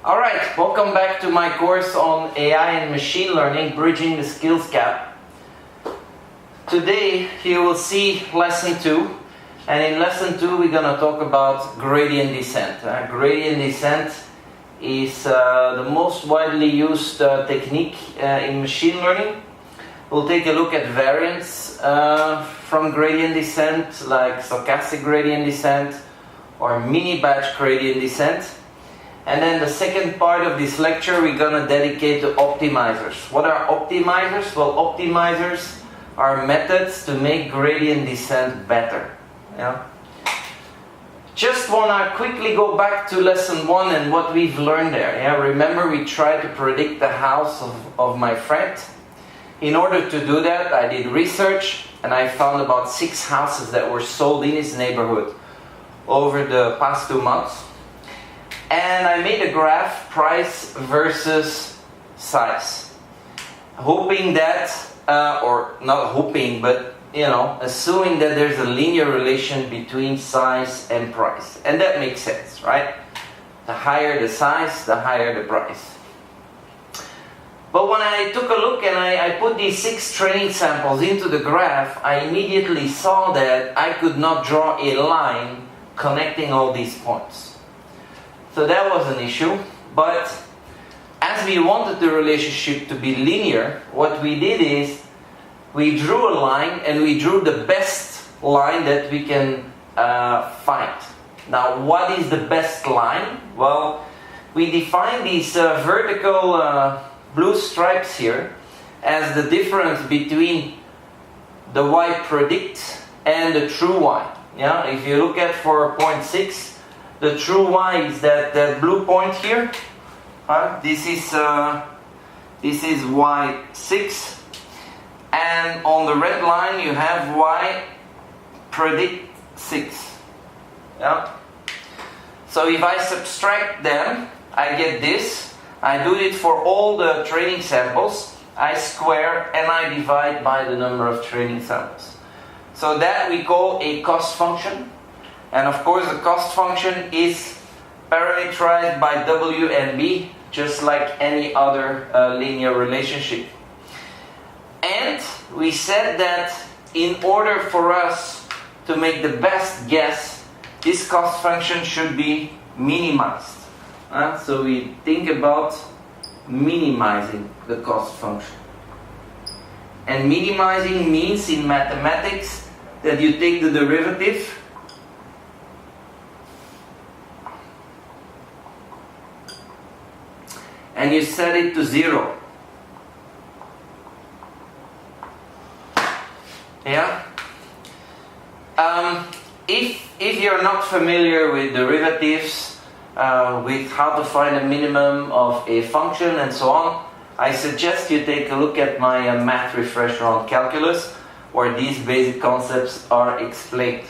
Alright, welcome back to my course on AI and machine learning, Bridging the Skills Gap. Today you will see lesson 2, and in lesson 2 we're going to talk about gradient descent. Gradient descent is the most widely used technique in machine learning. We'll take a look at variants from gradient descent, like stochastic gradient descent or mini-batch gradient descent. And then the second part of this lecture we're going to dedicate to optimizers. What are optimizers? Well, optimizers are methods to make gradient descent better. Yeah? Just want to quickly go back to lesson 1 and what we've learned there. Yeah? Remember, we tried to predict the house of my friend. In order to do that, I did research and I found about 6 houses that were sold in his neighborhood over the past 2 months. And I made a graph, price versus size. Hoping that, or not hoping, but assuming that there's a linear relation between size and price. And that makes sense, right? The higher the size, the higher the price. But when I took a look and I put these 6 training samples into the graph, I immediately saw that I could not draw a line connecting all these points. So that was an issue, but as we wanted the relationship to be linear, what we did is we drew a line and we drew the best line that we can find. Now, what is the best line? Well, we define these vertical blue stripes here as the difference between the y predict and the true y. Yeah, if you look at for 0.6, the true y is that blue point here. This is y6, and on the red line you have y predict 6. Yeah. So if I subtract them, I get this. I do it for all the training samples. I square and I divide by the number of training samples. So that we call a cost function. And of course the cost function is parameterized by W and B, just like any other linear relationship. And we said that in order for us to make the best guess, this cost function should be minimized. So we think about minimizing the cost function. And minimizing means in mathematics that you take the derivative and you set it to 0. Yeah? If you're not familiar with derivatives, with how to find a minimum of a function and so on, I suggest you take a look at my math refresher on calculus, where these basic concepts are explained.